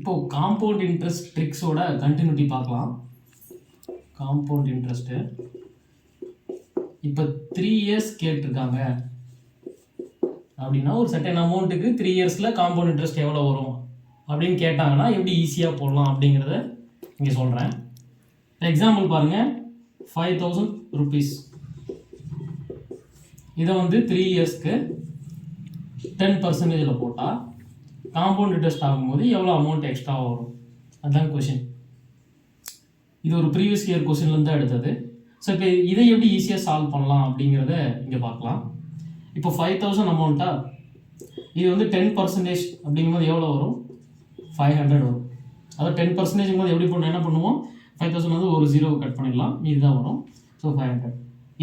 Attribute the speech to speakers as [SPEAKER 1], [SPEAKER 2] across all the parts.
[SPEAKER 1] இப்போது compound interest ட்ரிக்ஸோட continuity பார்க்கலாம். Compound interest இப்போ 3 இயர்ஸ் கேட்டிருக்காங்க அப்படின்னா ஒரு சர்டன் அமௌண்ட்டுக்கு 3 இயர்ஸில் காம்பவுண்ட் இன்ட்ரெஸ்ட் எவ்வளோ வரும் அப்படின்னு கேட்டாங்கன்னா எப்படி ஈஸியாக போடலாம் அப்படிங்கிறத இங்கே சொல்கிறேன். எக்ஸாம்பிள் பாருங்கள், 5000 rupees. இதை வந்து 3 இயர்ஸ்க்கு 10% போட்டால் காம்பவுண்ட் இன்ட்ரெஸ்ட் ஆகும்போது எவ்வளோ அமௌண்ட் எக்ஸ்ட்ரா வரும், அதுதான் கொஷின். இது ஒரு ப்ரீவியஸ் இயர் கொஷின்லேருந்து தான் எடுத்தது. ஸோ இப்போ இதை எப்படி ஈஸியாக சால்வ் பண்ணலாம் அப்படிங்கிறத இங்கே பார்க்கலாம். இப்போ 5000 அமௌண்ட்டா, இது வந்து 10% அப்படிங்கும்போது எவ்வளோ வரும், 500 வரும். அதாவது 10% போது எப்படி என்ன பண்ணுவோம், 5000 வந்து ஒரு 0 கட் பண்ணிடலாம், மீது தான் வரும். ஸோ 500.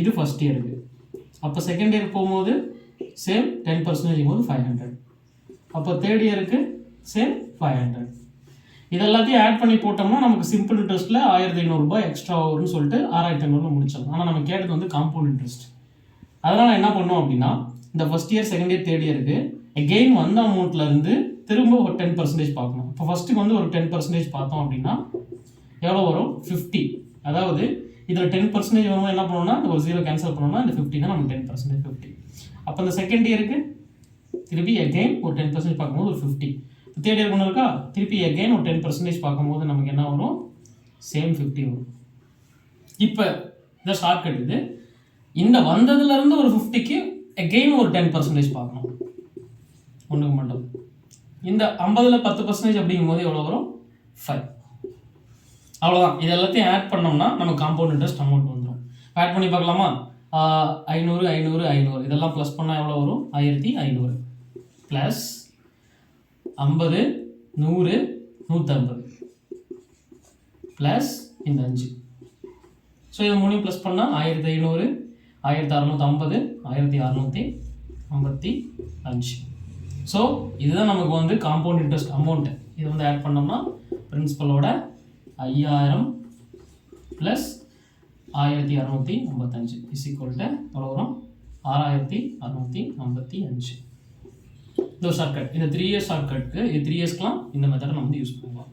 [SPEAKER 1] இது ஃபஸ்ட் இயருக்கு. அப்போ செகண்ட் இயர் போகும்போது சேம் 10% போது 500. அப்போ தேர்ட் இயருக்கு சேம் 500. இதெல்லாத்தையும் ஆட் பண்ணி போட்டோம்னா நமக்கு சிம்பிள் இன்ட்ரெஸ்ட்டில் 1500 ரூபாய் எக்ஸ்ட்ரா வரும்னு சொல்லிட்டு 6500 முடிச்சிடலாம். ஆனால் நம்ம கேட்டது வந்து காம்பவுண்ட் இன்ட்ரெஸ்ட். அதனால் என்ன பண்ணோம் அப்படின்னா, இந்த first year second year third இயருக்கு எகெயின் வந்த அமௌண்ட்லேருந்து திரும்ப ஒரு 10% பார்க்கணும். இப்போ ஃபஸ்ட்டுக்கு வந்து ஒரு 10% பார்த்தோம் அப்படின்னா எவ்வளோ வரும், 50. அதாவது இதில் 10% வரும்போது என்ன பண்ணணும்னா ஒரு 0 கேன்சல் பண்ணோம்னா இந்த 50 தான் நமக்கு 10%, 50. அப்போ இந்த செகண்ட் இயருக்கு திருப்பி எகெயின் ஒரு 10% பார்க்கும்போது ஒரு 50. தேர்ட் இயர் ஒன்று இருக்கா, திருப்பி எகெயின் ஒரு 10% பார்க்கும்போது நமக்கு என்ன வரும், சேம் 50 வரும். இப்போ இந்த ஷார்ட்கட் இது. இந்த வந்ததுலேருந்து ஒரு 50க்கு எகெயின் ஒரு 10% பார்க்கணும், ஒன்றுக்கு மட்டும். இந்த 50ல் 10% அப்படிங்கும்போது எவ்வளோ வரும், 5. அவ்வளோதான். இது எல்லாத்தையும் ஆட் பண்ணோம்னா நம்ம காம்பவுண்ட் இன்ட்ரெஸ்ட் அமௌண்ட் வந்துடும். ஆட் பண்ணி பார்க்கலாமா, 500 500 500 இதெல்லாம் ப்ளஸ் பண்ணால் எவ்வளோ வரும், 1500 ப்ளஸ் 50 100 150 ப்ளஸ் இந்த 5. ஸோ இது மூணையும் ப்ளஸ் பண்ணால் 1500 1650 1655. ஸோ இதுதான் நமக்கு வந்து காம்பவுண்ட் இன்ட்ரெஸ்ட் அமௌண்ட்டு. இது வந்து ஆட் பண்ணோம்னா பிரின்சிபலோட 5000 ப்ளஸ் 1655 இஸ் ஈக்குவல் டு எவ்வளோ வரும், 6655. இந்த ஷார்ட்கட், இந்த 3 இயர்ஸ் ஷார்ட்கட்டுக்கு, இது 3 இயர்ஸ்க்குலாம் இந்த மெத்தடை நம்ம வந்து யூஸ் பண்ணுவோம்.